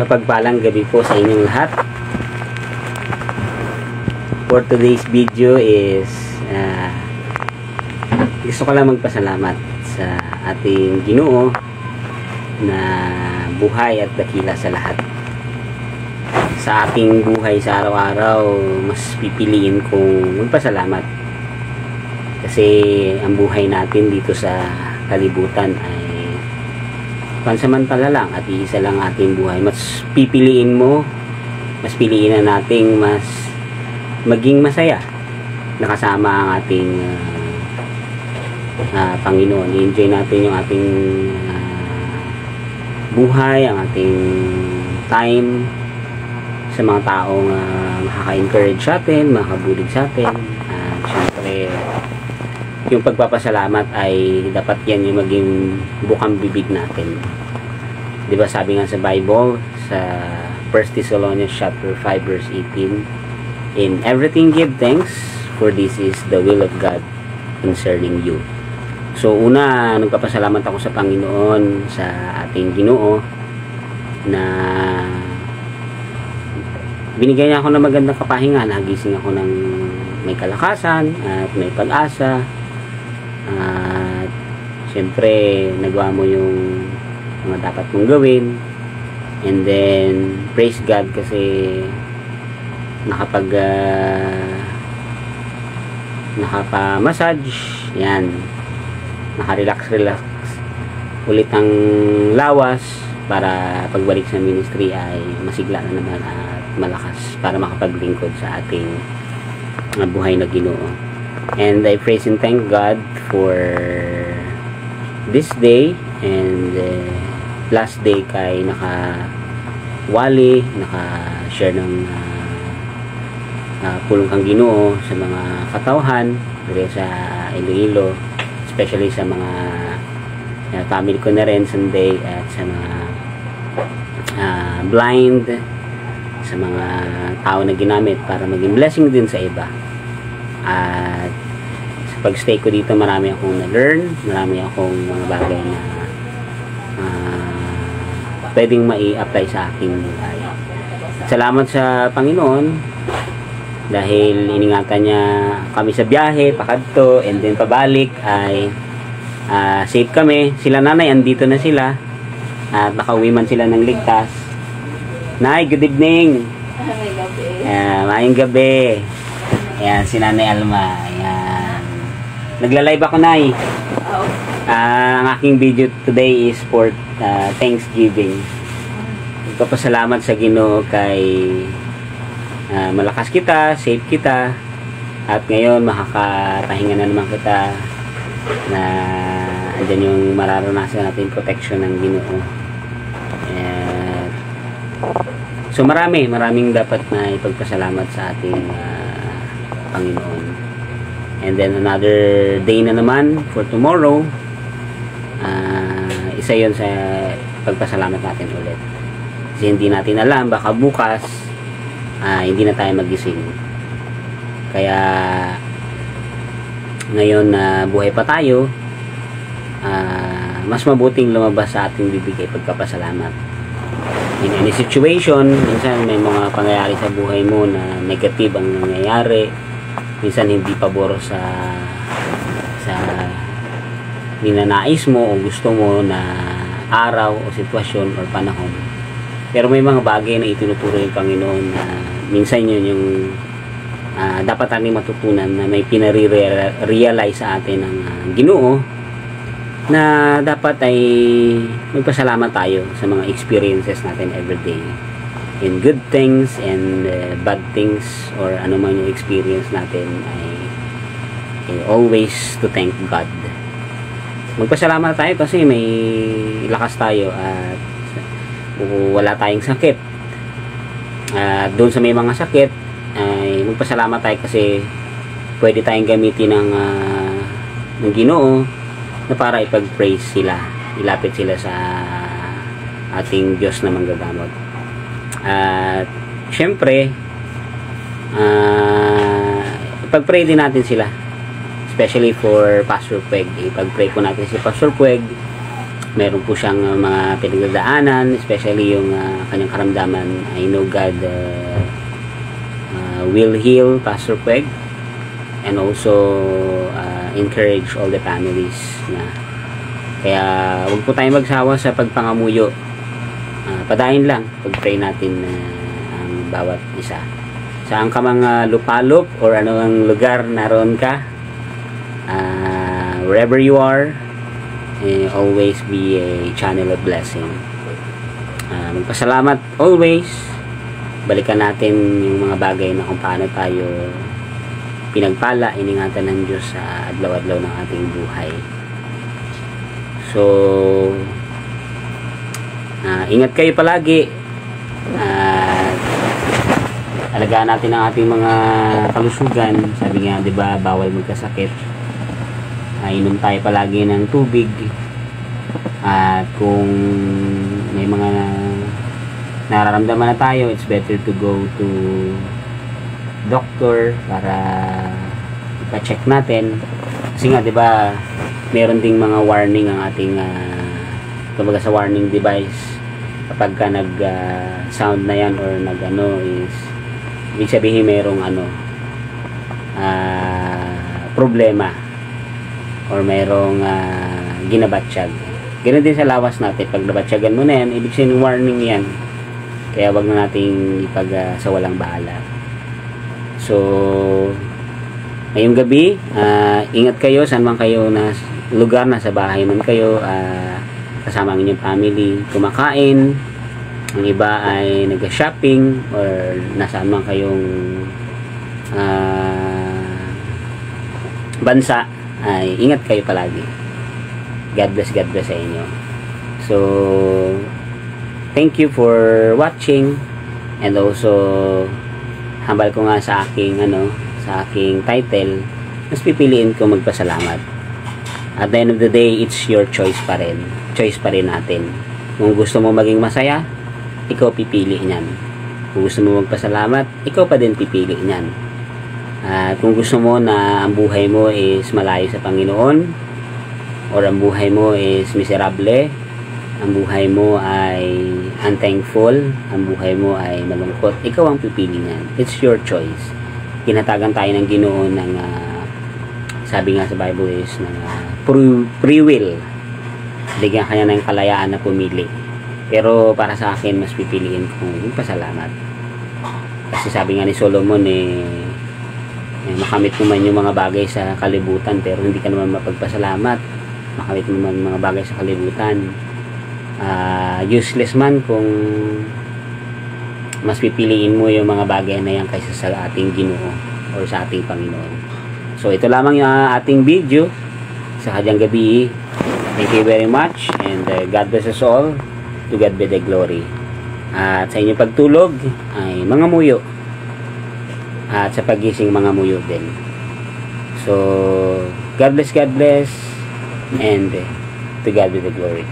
Mapagpalang gabi po sa inyong lahat. For today's video is gusto ko lang magpasalamat sa ating Ginoo na buhay at dakila sa lahat. Sa ating buhay sa araw-araw, mas pipiliin kong magpasalamat kasi ang buhay natin dito sa kalibutan ay pansamantala lang at iisa lang ating buhay. Mas pipiliin mo, mas piliin na nating mas maging masaya nakasama ang ating Panginoon. I-enjoy natin yung ating buhay, ang ating time sa mga taong makaka-encourage sa atin, makakabulig sa atin. Siyempre, yung pagpapasalamat ay dapat yan yung maging bukang bibig natin. Diba sabi nga sa Bible, sa 1 Thessalonians chapter 5 verse 18, in everything give thanks, for this is the will of God concerning you. So una, nagpapasalamat ako sa Panginoon, sa ating Ginoo, na binigyan niya ako ng magandang kapahinga. Nagising ako ng may kalakasan at may pag-asa. At syempre nagawa mo yung mga dapat mong gawin, and then praise God kasi nakapa-massage yan, nakarelax ulit ang lawas para pagbalik sa ministry ay masigla na naman at malakas para makapaglingkod sa ating buhay na Ginoo. And I praise and thank God for this day and last day kay nakawali, naka-share ng pulong kang Ginoo sa mga katauhan sa Iloilo, especially sa mga family ko na rin Sunday, at sa mga blind, sa mga tao na ginamit para maging blessing din sa iba. At sa pagstay ko dito, marami akong na-learn, marami akong mga bagay na pwedeng mai-apply sa aking buhay. Salamat sa Panginoon dahil iningatan niya kami sa biyahe, pakadto, and then pabalik ay safe kami. Sila nanay, andito na sila at nakauwi man sila ng ligtas. Nay, good evening. Maayong gabi. Ayan, si Nanay Alma. Ayan. Nagla-live ako, Nay. Ang aking video today is for Thanksgiving. Nagpapasalamat sa Ginoo kay malakas kita, safe kita, at ngayon makakapahinga na naman kita na andyan yung mararanasan natin protection ng Ginoo. So maraming dapat na ipagpasalamat sa ating Panginoon. And then another day na naman for tomorrow. Isa yon sa pagpasalamat natin ulit. Kasi hindi natin alam, baka bukas hindi na tayo magising. Kaya ngayon na buhay pa tayo, mas mabuting lumabas sa ating bibigay pagpapasalamat. In any situation, minsan may mga pangyayari sa buhay mo na negative ang nangyayari, minsan hindi pabor sa ninanais mo o gusto mo na araw o sitwasyon o panahon. Pero may mga bagay na itinuturo yung Panginoon na minsan yun yung dapat natin matutunan, na may pinare-realize sa atin ng Ginoo na dapat ay magpasalamat tayo sa mga experiences natin everyday, in good things and bad things, or ano man yung experience natin ay always to thank God. Magpasalamat tayo kasi may lakas tayo at wala tayong sakit. Doon sa may mga sakit ay magpasalamat tayo kasi pwede tayong gamitin ng Ginoo na para ipag-praise sila, ilapit sila sa ating Diyos na manggagamot. At syempre ipag-pray din natin sila, especially for Pastor Pueg. Ipag-pray po natin si Pastor Pueg meron po siyang mga pinagdadaanan, especially yung kanyang karamdaman. I know God will heal Pastor Peg, and also encourage all the families na. Kaya huwag po tayong magsawa sa pagpangamuyo. Padayin lang, pag-pray natin ang bawat isa. Saan ka mga lupalop or ano ang lugar naroon ka, wherever you are, always be a channel of blessing. Magpasalamat always. Balikan natin yung mga bagay na kung paano tayo pinagpala, iningatan ng Diyos sa adlaw-adlaw ng ating buhay. So, ingat kayo palagi. Alagaan natin ang ating mga kalusugan. Sabi nga, 'di ba, bawal magkasakit. Inom tayo palagi ng tubig. At kung may mga nararamdaman na tayo, it's better to go to doctor para ipa-check natin. Kasi nga, 'di ba, meron ding mga warning ang ating kumbaga sa warning device kapag ka nag sound na yan or nag is ibig sabihin merong problema or merong ginabatsyag. Ganoon din sa lawas natin, pag nabatsyagan mo na yan, ibig sabihin warning yan. Kaya wag na nating sa walang bahala. So ngayong gabi, ingat kayo saan man kayo na lugar, nasa bahay man kayo, kasama ang inyong family, kumakain. Ang iba ay nag-shopping or nasaan man kayong bansa, ay ingat kayo palagi. God bless sa inyo. So thank you for watching, and also hambal ko nga sa aking sa aking title, mas pipiliin ko magpasalamat. At the end of the day, it's your choice pa rin. Choice pa rin natin. Kung gusto mo maging masaya, ikaw pipili niyan. Kung gusto mo magpasalamat, ikaw pa din pipili niyan. At kung gusto mo na ang buhay mo is malayo sa Panginoon, or ang buhay mo is miserable, ang buhay mo ay unthankful, ang buhay mo ay malungkot, ikaw ang pipili niyan. It's your choice. Kinatagan tayo ng Ginoo ng sabi nga sa Bible is ng free will. Bigyan kanya ng kalayaan na pumili. Pero para sa akin, mas pipiliin kong magpasalamat. Kasi sabi nga ni Solomon, makamit mo man yung mga bagay sa kalibutan, pero hindi ka naman mapagpasalamat. Makamit mo man mga bagay sa kalibutan. Useless man kung mas pipiliin mo yung mga bagay na yan kaysa sa ating Ginoo or sa ating Panginoon. So ito lamang yung ating video sa kadyang gabi. Thank you very much, and God bless us all. To God be the glory. At sa inyong pagtulog ay mga muyo, at sa pagising mga muyo din. So God bless, and to God be the glory.